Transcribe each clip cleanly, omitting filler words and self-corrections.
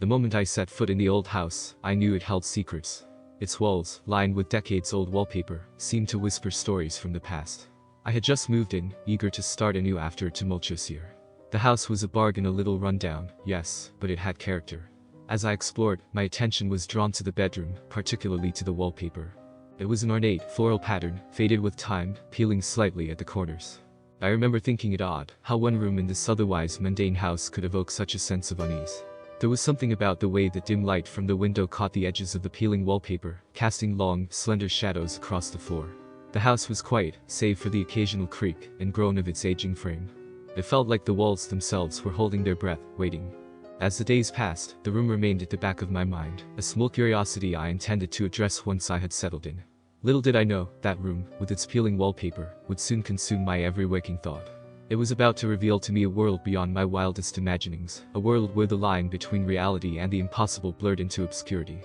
The moment I set foot in the old house, I knew it held secrets. Its walls, lined with decades-old wallpaper, seemed to whisper stories from the past. I had just moved in, eager to start anew after a tumultuous year. The house was a bargain, a little run-down, yes, but it had character. As I explored, my attention was drawn to the bedroom, particularly to the wallpaper. It was an ornate, floral pattern, faded with time, peeling slightly at the corners. I remember thinking it odd, how one room in this otherwise mundane house could evoke such a sense of unease. There was something about the way the dim light from the window caught the edges of the peeling wallpaper, casting long, slender shadows across the floor. The house was quiet, save for the occasional creak and groan of its aging frame. It felt like the walls themselves were holding their breath, waiting. As the days passed, the room remained at the back of my mind, a small curiosity I intended to address once I had settled in. Little did I know, that room, with its peeling wallpaper, would soon consume my every waking thought. It was about to reveal to me a world beyond my wildest imaginings, a world where the line between reality and the impossible blurred into obscurity.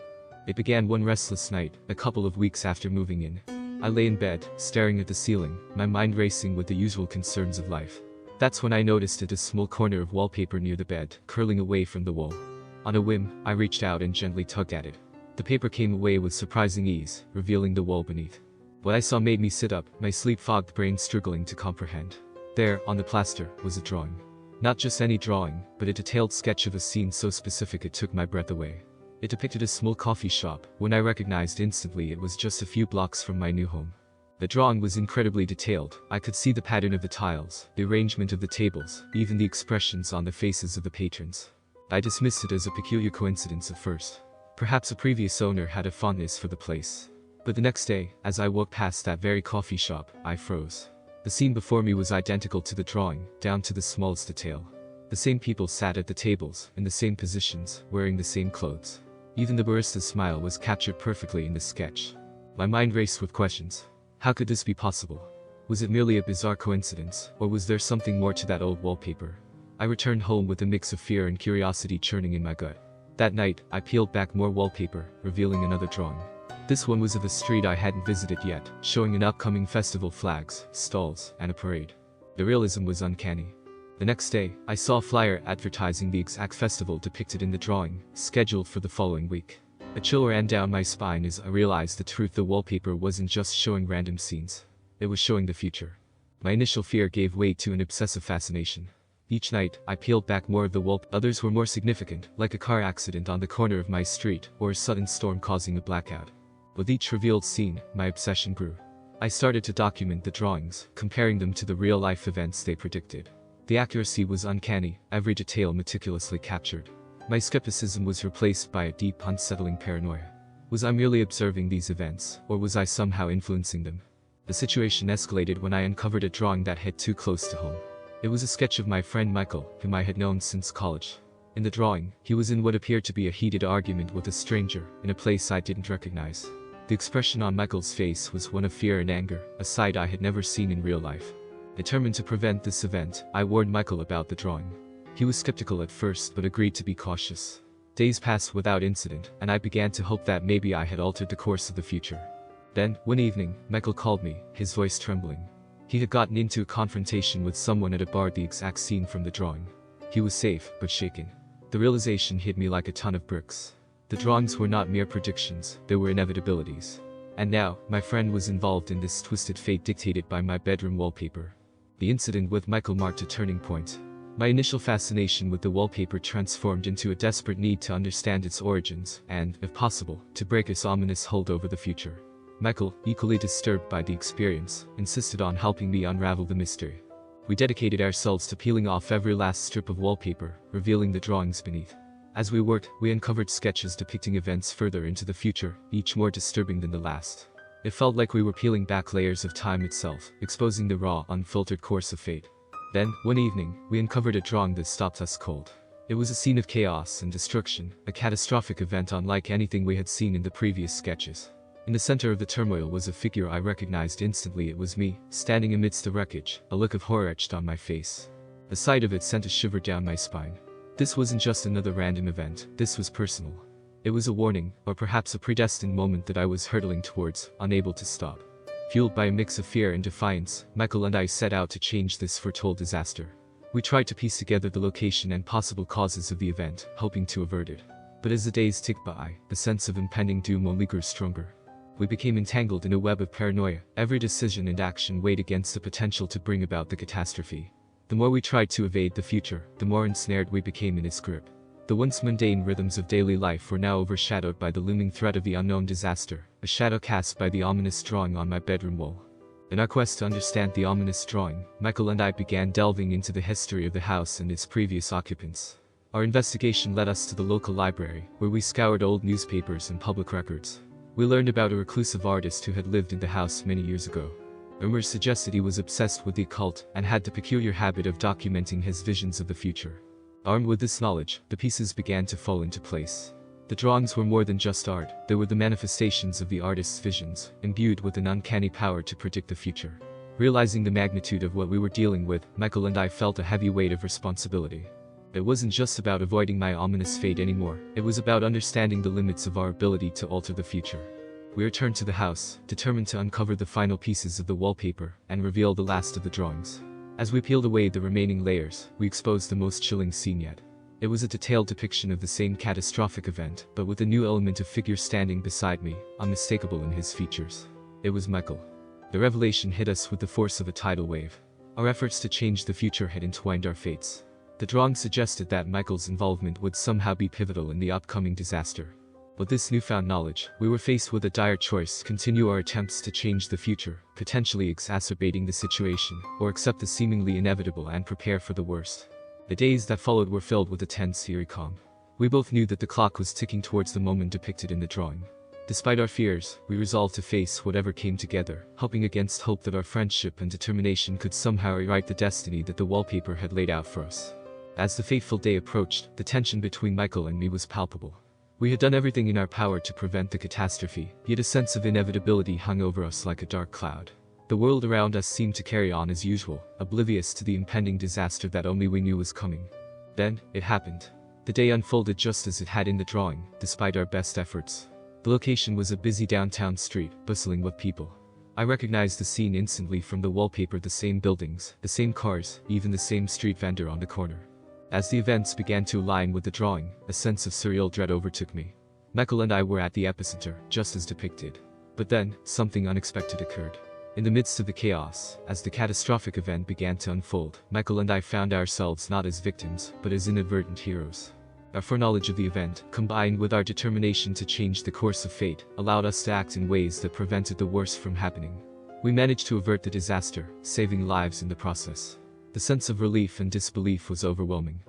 It began one restless night, a couple of weeks after moving in. I lay in bed, staring at the ceiling, my mind racing with the usual concerns of life. That's when I noticed a small corner of wallpaper near the bed, curling away from the wall. On a whim, I reached out and gently tugged at it. The paper came away with surprising ease, revealing the wall beneath. What I saw made me sit up, my sleep-fogged brain struggling to comprehend. There, on the plaster, was a drawing. Not just any drawing, but a detailed sketch of a scene so specific it took my breath away. It depicted a small coffee shop, when I recognized instantly it was just a few blocks from my new home. The drawing was incredibly detailed. I could see the pattern of the tiles, the arrangement of the tables, even the expressions on the faces of the patrons. I dismissed it as a peculiar coincidence at first. Perhaps a previous owner had a fondness for the place. But the next day, as I walked past that very coffee shop, I froze. The scene before me was identical to the drawing, down to the smallest detail. The same people sat at the tables, in the same positions, wearing the same clothes. Even the barista's smile was captured perfectly in the sketch. My mind raced with questions. How could this be possible? Was it merely a bizarre coincidence, or was there something more to that old wallpaper? I returned home with a mix of fear and curiosity churning in my gut. That night, I peeled back more wallpaper, revealing another drawing. This one was of a street I hadn't visited yet, showing an upcoming festival, flags, stalls, and a parade. The realism was uncanny. The next day, I saw a flyer advertising the exact festival depicted in the drawing, scheduled for the following week. A chill ran down my spine as I realized the truth. The wallpaper wasn't just showing random scenes. It was showing the future. My initial fear gave way to an obsessive fascination. Each night, I peeled back more of the wall. Others were more significant, like a car accident on the corner of my street, or a sudden storm causing a blackout. With each revealed scene, my obsession grew. I started to document the drawings, comparing them to the real-life events they predicted. The accuracy was uncanny, every detail meticulously captured. My skepticism was replaced by a deep, unsettling paranoia. Was I merely observing these events, or was I somehow influencing them? The situation escalated when I uncovered a drawing that hit too close to home. It was a sketch of my friend Michael, whom I had known since college. In the drawing, he was in what appeared to be a heated argument with a stranger, in a place I didn't recognize. The expression on Michael's face was one of fear and anger, a side I had never seen in real life. Determined to prevent this event, I warned Michael about the drawing. He was skeptical at first but agreed to be cautious. Days passed without incident, and I began to hope that maybe I had altered the course of the future. Then, one evening, Michael called me, his voice trembling. He had gotten into a confrontation with someone at a bar, the exact scene from the drawing. He was safe, but shaken. The realization hit me like a ton of bricks. The drawings were not mere predictions, they were inevitabilities. And now, my friend was involved in this twisted fate dictated by my bedroom wallpaper. The incident with Michael marked a turning point. My initial fascination with the wallpaper transformed into a desperate need to understand its origins and, if possible, to break its ominous hold over the future. Michael, equally disturbed by the experience, insisted on helping me unravel the mystery. We dedicated ourselves to peeling off every last strip of wallpaper, revealing the drawings beneath. As we worked, we uncovered sketches depicting events further into the future, each more disturbing than the last. It felt like we were peeling back layers of time itself, exposing the raw, unfiltered course of fate. Then, one evening, we uncovered a drawing that stopped us cold. It was a scene of chaos and destruction, a catastrophic event unlike anything we had seen in the previous sketches. In the center of the turmoil was a figure I recognized instantly. It was me, standing amidst the wreckage, a look of horror etched on my face. The sight of it sent a shiver down my spine. This wasn't just another random event, this was personal. It was a warning, or perhaps a predestined moment that I was hurtling towards, unable to stop. Fueled by a mix of fear and defiance, Michael and I set out to change this foretold disaster. We tried to piece together the location and possible causes of the event, hoping to avert it. But as the days ticked by, the sense of impending doom only grew stronger. We became entangled in a web of paranoia. Every decision and action weighed against the potential to bring about the catastrophe. The more we tried to evade the future, the more ensnared we became in its grip. The once mundane rhythms of daily life were now overshadowed by the looming threat of the unknown disaster, a shadow cast by the ominous drawing on my bedroom wall. In our quest to understand the ominous drawing, Michael and I began delving into the history of the house and its previous occupants. Our investigation led us to the local library, where we scoured old newspapers and public records. We learned about a reclusive artist who had lived in the house many years ago. Rumors suggested he was obsessed with the occult and had the peculiar habit of documenting his visions of the future. Armed with this knowledge, the pieces began to fall into place. The drawings were more than just art, they were the manifestations of the artist's visions, imbued with an uncanny power to predict the future. Realizing the magnitude of what we were dealing with, Michael and I felt a heavy weight of responsibility. It wasn't just about avoiding my ominous fate anymore, it was about understanding the limits of our ability to alter the future. We returned to the house, determined to uncover the final pieces of the wallpaper and reveal the last of the drawings. As we peeled away the remaining layers, we exposed the most chilling scene yet. It was a detailed depiction of the same catastrophic event, but with a new element of figure standing beside me, unmistakable in his features. It was Michael. The revelation hit us with the force of a tidal wave. Our efforts to change the future had entwined our fates. The drawing suggested that Michael's involvement would somehow be pivotal in the upcoming disaster. With this newfound knowledge, we were faced with a dire choice: continue our attempts to change the future, potentially exacerbating the situation, or accept the seemingly inevitable and prepare for the worst. The days that followed were filled with a tense, eerie calm. We both knew that the clock was ticking towards the moment depicted in the drawing. Despite our fears, we resolved to face whatever came together, hoping against hope that our friendship and determination could somehow rewrite the destiny that the wallpaper had laid out for us. As the fateful day approached, the tension between Michael and me was palpable. We had done everything in our power to prevent the catastrophe, yet a sense of inevitability hung over us like a dark cloud. The world around us seemed to carry on as usual, oblivious to the impending disaster that only we knew was coming. Then, it happened. The day unfolded just as it had in the drawing, despite our best efforts. The location was a busy downtown street, bustling with people. I recognized the scene instantly from the wallpaper: the same buildings, the same cars, even the same street vendor on the corner. As the events began to align with the drawing, a sense of surreal dread overtook me. Michael and I were at the epicenter, just as depicted. But then, something unexpected occurred. In the midst of the chaos, as the catastrophic event began to unfold, Michael and I found ourselves not as victims, but as inadvertent heroes. Our foreknowledge of the event, combined with our determination to change the course of fate, allowed us to act in ways that prevented the worst from happening. We managed to avert the disaster, saving lives in the process. The sense of relief and disbelief was overwhelming.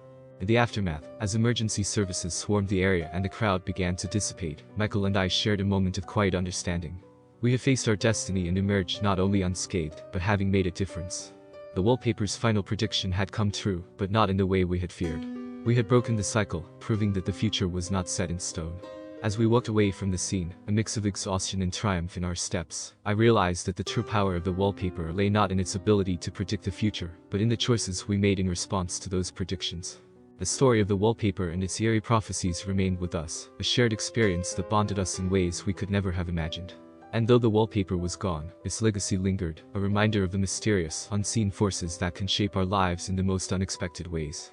In the aftermath, as emergency services swarmed the area and the crowd began to dissipate, Michael and I shared a moment of quiet understanding. We had faced our destiny and emerged not only unscathed, but having made a difference. The wallpaper's final prediction had come true, but not in the way we had feared. We had broken the cycle, proving that the future was not set in stone. As we walked away from the scene, a mix of exhaustion and triumph in our steps, I realized that the true power of the wallpaper lay not in its ability to predict the future, but in the choices we made in response to those predictions. The story of the wallpaper and its eerie prophecies remained with us, a shared experience that bonded us in ways we could never have imagined. And though the wallpaper was gone, its legacy lingered, a reminder of the mysterious, unseen forces that can shape our lives in the most unexpected ways.